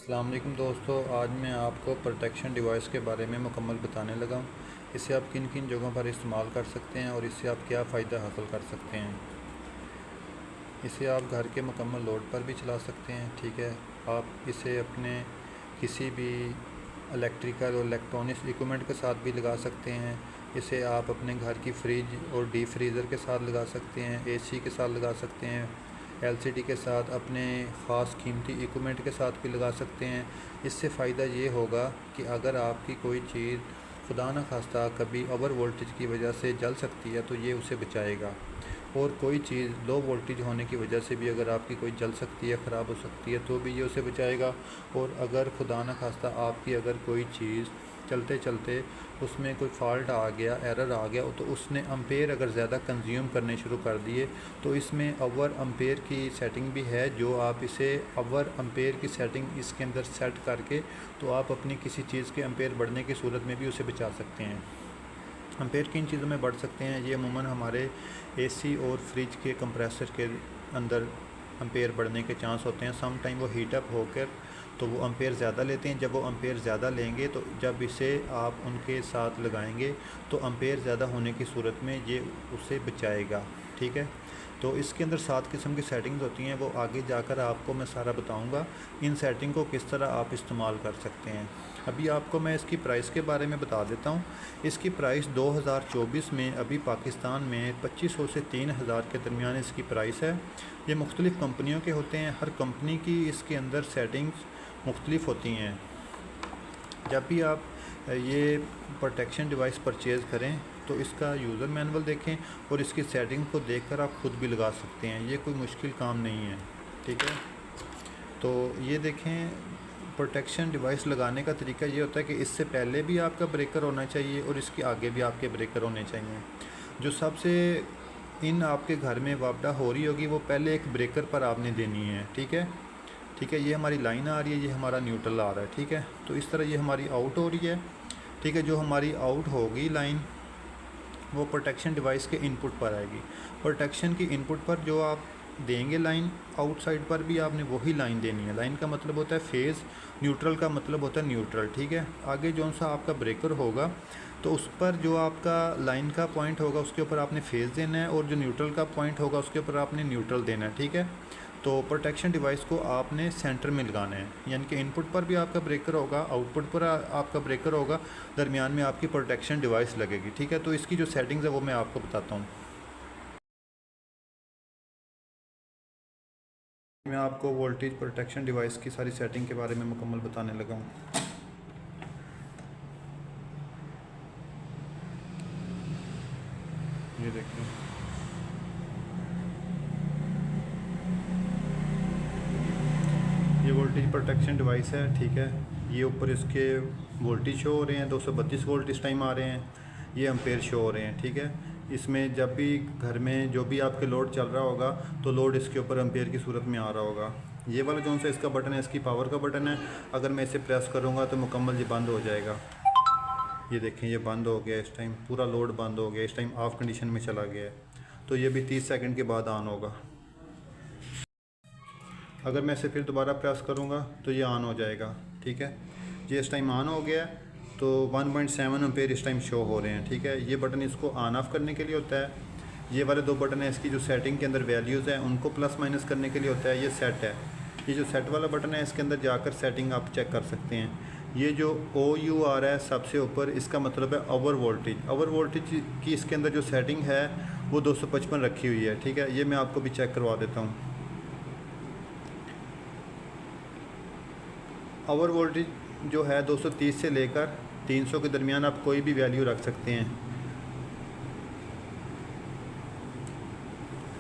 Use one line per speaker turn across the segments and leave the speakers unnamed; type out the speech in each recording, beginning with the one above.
अस्सलाम वालेकुम दोस्तों, आज मैं आपको प्रोटेक्शन डिवाइस के बारे में मुकम्मल बताने लगा हूँ। इसे आप किन किन जगहों पर इस्तेमाल कर सकते हैं और इससे आप क्या फ़ायदा हासिल कर सकते हैं। इसे आप घर के मुकम्मल लोड पर भी चला सकते हैं। ठीक है, आप इसे अपने किसी भी इलेक्ट्रिकल और इलेक्ट्रॉनिक्स इक्विपमेंट के साथ भी लगा सकते हैं। इसे आप अपने घर की फ्रिज और डीप फ्रीज़र के साथ लगा सकते हैं, एसी के साथ लगा सकते हैं, एलसीडी के साथ, अपने ख़ास कीमती इक्विपमेंट के साथ भी लगा सकते हैं। इससे फ़ायदा ये होगा कि अगर आपकी कोई चीज़ खुदा न खास्ता कभी ओवर वोल्टेज की वजह से जल सकती है तो ये उसे बचाएगा। और कोई चीज़ लो वोल्टेज होने की वजह से भी अगर आपकी कोई जल सकती है, ख़राब हो सकती है, तो भी ये उसे बचाएगा। और अगर खुदा न खास्ता आपकी अगर कोई चीज़ चलते चलते उसमें कोई फ़ॉल्ट आ गया, एरर आ गया, तो उसने एम्पेयर अगर ज़्यादा कंज्यूम करने शुरू कर दिए तो इसमें ओवर एम्पेयर की सेटिंग भी है, जो आप इसे ओवर एम्पेयर की सेटिंग इसके अंदर सेट करके तो आप अपनी किसी चीज़ के एम्पेयर बढ़ने की सूरत में भी उसे बचा सकते हैं। एम्पेयर किन चीज़ों में बढ़ सकते हैं, ये अमूमन हमारे एसी और फ्रिज के कंप्रेसर के अंदर एम्पेयर बढ़ने के चांस होते हैं। सम टाइम वो हीट अप होकर तो वो एम्पेयर ज़्यादा लेते हैं। जब वो एम्पेयर ज़्यादा लेंगे तो जब इसे आप उनके साथ लगाएंगे तो एम्पेयर ज़्यादा होने की सूरत में ये उसे बचाएगा। ठीक है, तो इसके अंदर 7 किस्म की सेटिंग्स होती हैं, वो आगे जाकर आपको मैं सारा बताऊंगा। इन सेटिंग को किस तरह आप इस्तेमाल कर सकते हैं। अभी आपको मैं इसकी प्राइस के बारे में बता देता हूँ। इसकी प्राइस 2024 में अभी पाकिस्तान में 2500 से 3000 के दरमियान इसकी प्राइस है। ये मुख्तलिफ़ कंपनियों के होते हैं, हर कंपनी की इसके अंदर सेटिंग्स मुख्तलिफ़ होती हैं। जब भी आप ये प्रोटेक्शन डिवाइस परचेज़ करें तो इसका यूज़र मैनुअल देखें और इसकी सेटिंग को देखकर आप ख़ुद भी लगा सकते हैं। ये कोई मुश्किल काम नहीं है। ठीक है, तो ये देखें, प्रोटेक्शन डिवाइस लगाने का तरीका ये होता है कि इससे पहले भी आपका ब्रेकर होना चाहिए और इसके आगे भी आपके ब्रेकर होने चाहिए। जो सबसे इन आपके घर में वापडा हो रही होगी वो पहले एक ब्रेकर पर आपने देनी है। ठीक है, ठीक है, ये हमारी लाइन आ रही है, ये हमारा न्यूट्रल आ रहा है। ठीक है, तो इस तरह ये हमारी आउट हो रही है। ठीक है, जो हमारी आउट होगी लाइन वो प्रोटेक्शन डिवाइस के इनपुट पर आएगी। प्रोटेक्शन की इनपुट पर जो आप देंगे लाइन, आउटसाइड पर भी आपने वही लाइन देनी है। लाइन का मतलब होता है फेज़, न्यूट्रल का मतलब होता है न्यूट्रल। ठीक है, आगे जो सा आपका ब्रेकर होगा तो उस पर जो आपका लाइन का पॉइंट होगा उसके ऊपर आपने फेज़ देना है और जो न्यूट्रल का पॉइंट होगा उसके ऊपर आपने न्यूट्रल देना है। ठीक है, तो प्रोटेक्शन डिवाइस को आपने सेंटर में लगाना है, यानी कि इनपुट पर भी आपका ब्रेकर होगा, आउटपुट पर आपका ब्रेकर होगा, दरमियान में आपकी प्रोटेक्शन डिवाइस लगेगी। ठीक है, तो इसकी जो सेटिंग्स है वो मैं आपको बताता हूँ। मैं आपको वोल्टेज प्रोटेक्शन डिवाइस की सारी सेटिंग के बारे में मुकम्मल बताने लगा हूँ। ये देखिए, ये वोल्टेज प्रोटेक्शन डिवाइस है। ठीक है, ये ऊपर इसके वोल्टेज शो हो रहे हैं, 232 वोल्ट इस टाइम आ रहे हैं, ये एम्पेयर शो हो रहे हैं। ठीक है, इसमें जब भी घर में जो भी आपके लोड चल रहा होगा तो लोड इसके ऊपर एम्पेयर की सूरत में आ रहा होगा। ये वाला जो सा इसका बटन है, इसकी पावर का बटन है। अगर मैं इसे प्रेस करूँगा तो मुकम्मल ये बंद हो जाएगा। ये देखें, ये बंद हो गया, इस टाइम पूरा लोड बंद हो गया, इस टाइम ऑफ कंडीशन में चला गया है। तो ये भी 30 सेकंड के बाद ऑन होगा। अगर मैं इसे फिर दोबारा प्रेस करूँगा तो ये ऑन हो जाएगा। ठीक है, ये इस टाइम ऑन हो गया है, तो 1.7 एम्पेयर इस टाइम शो हो रहे हैं। ठीक है, ये बटन इसको ऑन ऑफ करने के लिए होता है। ये वाले 2 बटन है इसकी जो सेटिंग के अंदर वैल्यूज़ हैं उनको प्लस माइनस करने के लिए होता है। ये सेट है, ये जो सेट वाला बटन है इसके अंदर जाकर सेटिंग आप चेक कर सकते हैं। ये जो OU आ रहा है सबसे ऊपर, इसका मतलब है ओवर वोल्टेज। ओवर वोल्टेज की इसके अंदर जो सेटिंग है वो 255 रखी हुई है। ठीक है, ये मैं आपको भी चेक करवा देता हूँ। ओवर वोल्टेज जो है 230 से लेकर 300 के दरमियान आप कोई भी वैल्यू रख सकते हैं।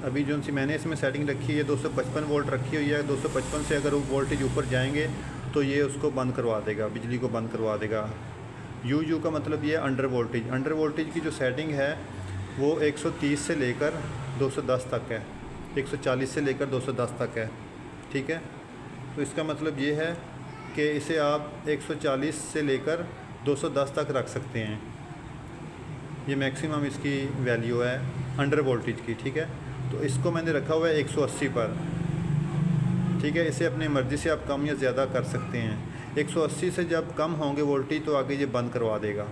अभी जो सी मैंने इसमें सेटिंग रखी है 255 वोल्ट रखी हुई है। 255 से अगर वो वोल्टेज ऊपर जाएंगे तो ये उसको बंद करवा देगा, बिजली को बंद करवा देगा। UU का मतलब ये अंडर वोल्टेज। अंडर वोल्टेज की जो सेटिंग है वो 130 से लेकर 210 तक है, 140 से लेकर 210 तक है। ठीक है, तो इसका मतलब ये है कि इसे आप 140 से लेकर 210 तक रख सकते हैं। ये मैक्सिमम इसकी वैल्यू है अंडर वोल्टेज की। ठीक है, तो इसको मैंने रखा हुआ है 180 पर। ठीक है। इसे अपनी मर्ज़ी से आप कम या ज़्यादा कर सकते हैं। 180 से जब कम होंगे वोल्टेज तो आगे ये बंद करवा देगा।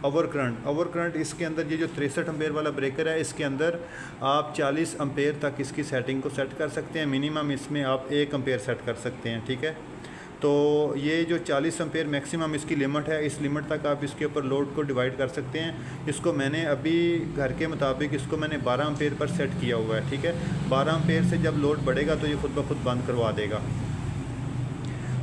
ओवर करंट इसके अंदर ये जो 63 एम्पेयर वाला ब्रेकर है, इसके अंदर आप 40 एम्पेयर तक इसकी सेटिंग को सेट कर सकते हैं। मिनिमम इसमें आप 1 एम्पेयर सेट कर सकते हैं, ठीक है। तो ये जो 40 एम्पेयर मैक्सिमम इसकी लिमिट है, इस लिमिट तक आप इसके ऊपर लोड को डिवाइड कर सकते हैं। इसको मैंने अभी घर के मुताबिक इसको मैंने 12 एम्पेयर पर सेट किया हुआ है, ठीक है। 12 एम्पेयर से जब लोड बढ़ेगा तो ये खुद ब खुद बंद करवा देगा।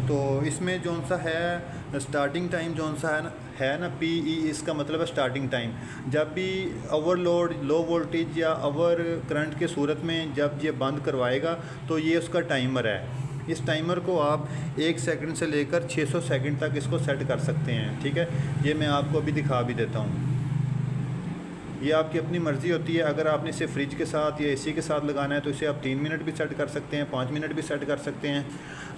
तो इसमें जौन सा है स्टार्टिंग टाइम जौन सा है ना PE, इसका मतलब है स्टार्टिंग टाइम। जब भी ओवरलोड, लो वोल्टेज या ओवर करंट के सूरत में जब ये बंद करवाएगा तो ये उसका टाइमर है। इस टाइमर को आप 1 सेकंड से लेकर 600 सेकंड तक इसको सेट कर सकते हैं, ठीक है। ये मैं आपको अभी दिखा भी देता हूँ। ये आपकी अपनी मर्ज़ी होती है। अगर आपने इसे फ्रिज के साथ या AC के साथ लगाना है तो इसे आप 3 मिनट भी सेट कर सकते हैं, 5 मिनट भी सेट कर सकते हैं।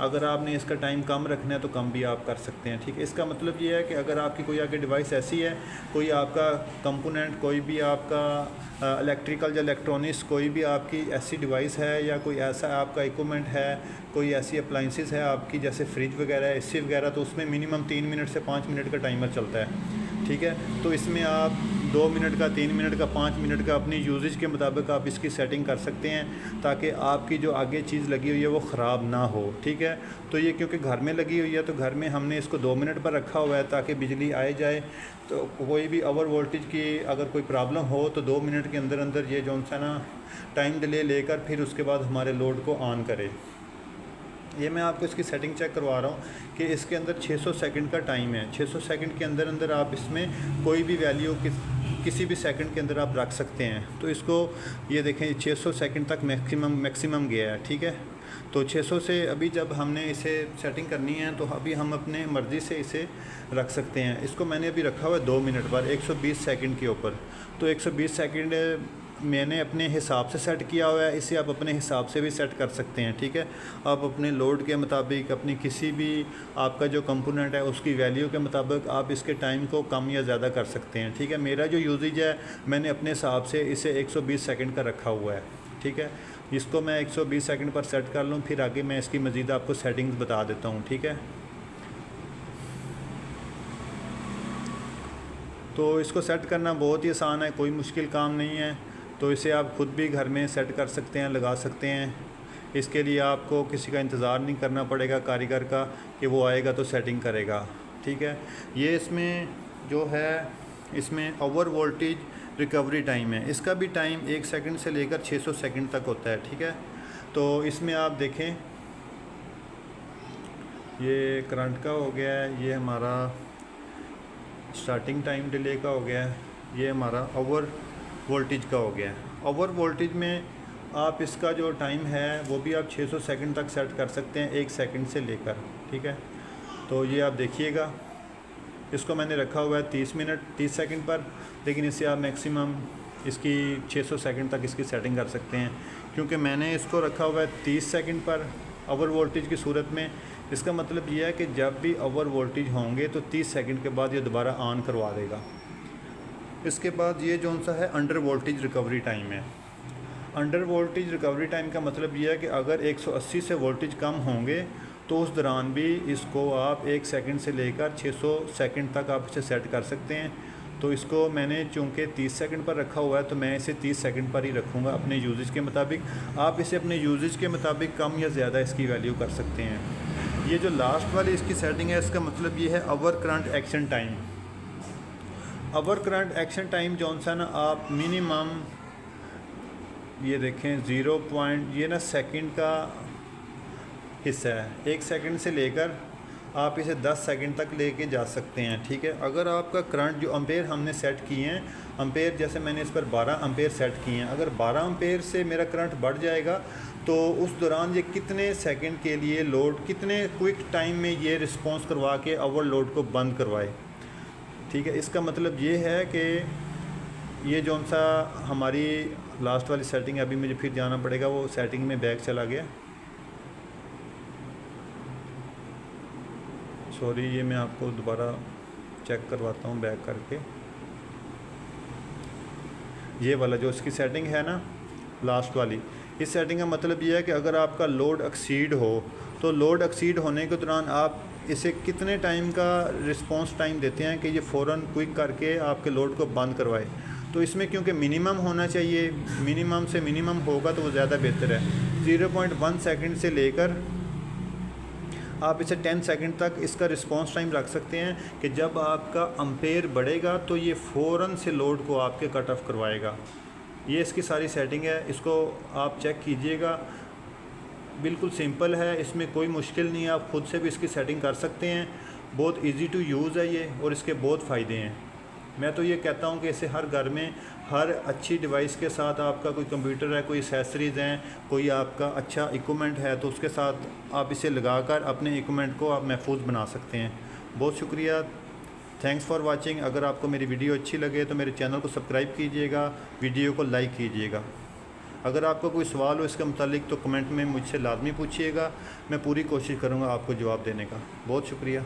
अगर आपने इसका टाइम कम रखना है तो कम भी आप कर सकते हैं, ठीक है। इसका मतलब ये है कि अगर आपकी कोई आगे डिवाइस ऐसी है, कोई आपका कंपोनेंट, कोई भी आपका इलेक्ट्रिकल या इलेक्ट्रॉनिक्स, कोई भी आपकी ऐसी डिवाइस है या कोई ऐसा आपका इक्विपमेंट है, कोई ऐसी अप्लाइंसेस है आपकी जैसे फ्रिज वगैरह, AC वगैरह, तो उसमें मिनिमम 3 मिनट से 5 मिनट का टाइमर चलता है, ठीक है। तो इसमें आप 2 मिनट का, 3 मिनट का, 5 मिनट का अपनी यूजेज के मुताबिक आप इसकी सेटिंग कर सकते हैं ताकि आपकी जो आगे चीज़ लगी हुई है वो ख़राब ना हो, ठीक है। तो ये क्योंकि घर में लगी हुई है तो घर में हमने इसको 2 मिनट पर रखा हुआ है ताकि बिजली आए जाए तो कोई भी ओवर वोल्टेज की अगर कोई प्रॉब्लम हो तो 2 मिनट के अंदर अंदर ये जो सा ना टाइम डिले लेकर फिर उसके बाद हमारे लोड को ऑन करे। ये मैं आपको इसकी सेटिंग चेक करवा रहा हूँ कि इसके अंदर 600 सेकंड का टाइम है। 600 सेकंड के अंदर अंदर आप इसमें कोई भी वैल्यू किसी भी सेकंड के अंदर आप रख सकते हैं। तो इसको ये देखें 600 सेकंड तक मैक्सिमम गया है, ठीक है। तो 600 से अभी जब हमने इसे सेटिंग करनी है तो अभी हम अपने मर्ज़ी से इसे रख सकते हैं। इसको मैंने अभी रखा हुआ है 2 मिनट पर 120 सेकंड के ऊपर। तो 120 सेकंड मैंने अपने हिसाब से सेट किया हुआ है। इसे आप अपने हिसाब से भी सेट कर सकते हैं, ठीक है। आप अपने लोड के मुताबिक, अपनी किसी भी आपका जो कंपोनेंट है उसकी वैल्यू के मुताबिक आप इसके टाइम को कम या ज़्यादा कर सकते हैं, ठीक है। मेरा जो यूजेज है मैंने अपने हिसाब से इसे 120 सेकंड का रखा हुआ है, ठीक है। इसको मैं 120 सेकंड पर सेट कर लूँ, फिर आगे मैं इसकी मज़ीद आपको सेटिंग्स बता देता हूँ, ठीक है। तो इसको सेट करना बहुत ही आसान है, कोई मुश्किल काम नहीं है। तो इसे आप ख़ुद भी घर में सेट कर सकते हैं, लगा सकते हैं। इसके लिए आपको किसी का इंतज़ार नहीं करना पड़ेगा कारीगर का कि वो आएगा तो सेटिंग करेगा, ठीक है। ये इसमें जो है इसमें ओवर वोल्टेज रिकवरी टाइम है। इसका भी टाइम 1 सेकंड से लेकर 600 सेकंड तक होता है, ठीक है। तो इसमें आप देखें ये करंट का हो गया है, ये हमारा स्टार्टिंग टाइम डिले का हो गया है, ये हमारा ओवर वोल्टेज का हो गया है। ओवर वोल्टेज में आप इसका जो टाइम है वो भी आप 600 सेकंड तक सेट कर सकते हैं, 1 सेकंड से लेकर, ठीक है। तो ये आप देखिएगा, इसको मैंने रखा हुआ है 30 सेकंड पर, लेकिन इससे आप मैक्सिमम इसकी 600 सेकंड तक इसकी सेटिंग कर सकते हैं। क्योंकि मैंने इसको रखा हुआ है 30 सेकंड पर ओवर वोल्टेज की सूरत में, इसका मतलब ये है कि जब भी ओवर वोल्टेज होंगे तो 30 सेकंड के बाद ये दोबारा ऑन करवा देगा। इसके बाद ये जो सा है अंडर वोल्टेज रिकवरी टाइम है। अंडर वोल्टेज रिकवरी टाइम का मतलब ये है कि अगर 180 से वोल्टेज कम होंगे तो उस दौरान भी इसको आप 1 सेकंड से लेकर 600 सेकंड तक आप इसे सेट कर सकते हैं। तो इसको मैंने चूँकि 30 सेकंड पर रखा हुआ है तो मैं इसे 30 सेकंड पर ही रखूँगा अपने यूजेज के मुताबिक। आप इसे अपने यूजेज के मुताबिक कम या ज़्यादा इसकी वैल्यू कर सकते हैं। ये जो लास्ट वाली इसकी सेटिंग है इसका मतलब ये है over current action time. Over current action time जौन सा ना आप मिनिमम ये देखें 0. ये ना सेकंड का हिस्सा है, 1 सेकंड से लेकर आप इसे 10 सेकंड तक लेके जा सकते हैं, ठीक है। अगर आपका करंट जो एम्पेयर हमने सेट किए हैं, एम्पेयर जैसे मैंने इस पर 12 एम्पेयर सेट किए हैं, अगर 12 एम्पेयर से मेरा करंट बढ़ जाएगा तो उस दौरान ये कितने सेकंड के लिए लोड, कितने क्विक टाइम में ये रिस्पॉन्स करवा के ओवरलोड को बंद करवाए, ठीक है। इसका मतलब ये है कि ये जौन सा हमारी लास्ट वाली सेटिंग है, अभी मुझे फिर जाना पड़ेगा, वो सेटिंग में बैक चला गया, सॉरी। ये मैं आपको दोबारा चेक करवाता हूँ बैक करके। ये वाला जो इसकी सेटिंग है ना लास्ट वाली, इस सेटिंग का मतलब ये है कि अगर आपका लोड एक्सीड हो तो लोड एक्सीड होने के दौरान आप इसे कितने टाइम का रिस्पॉन्स टाइम देते हैं कि ये फ़ौरन क्विक करके आपके लोड को बंद करवाए। तो इसमें क्योंकि मिनिमम होना चाहिए, मिनिमम से मिनिमम होगा तो वो ज़्यादा बेहतर है। 0.1 सेकंड से लेकर आप इसे 10 सेकंड तक इसका रिस्पॉन्स टाइम रख सकते हैं कि जब आपका एम्पेयर बढ़ेगा तो ये फ़ौरन से लोड को आपके कट ऑफ करवाएगा। ये इसकी सारी सेटिंग है, इसको आप चेक कीजिएगा। बिल्कुल सिंपल है, इसमें कोई मुश्किल नहीं है, आप ख़ुद से भी इसकी सेटिंग कर सकते हैं। बहुत इजी टू यूज़ है ये और इसके बहुत फ़ायदे हैं। मैं तो ये कहता हूँ कि इसे हर घर में, हर अच्छी डिवाइस के साथ, आपका कोई कंप्यूटर है, कोई एक्सेसरीज़ हैं, कोई आपका अच्छा इक्विपमेंट है, तो उसके साथ आप इसे लगाकर अपने इक्विपमेंट को आप महफूज बना सकते हैं। बहुत शुक्रिया, थैंक्स फॉर वाचिंग। अगर आपको मेरी वीडियो अच्छी लगे तो मेरे चैनल को सब्सक्राइब कीजिएगा, वीडियो को लाइक कीजिएगा। अगर आपको कोई सवाल हो इसके मुतालिक तो कमेंट में मुझसे लाजमी पूछिएगा, मैं पूरी कोशिश करूँगा आपको जवाब देने का। बहुत शुक्रिया।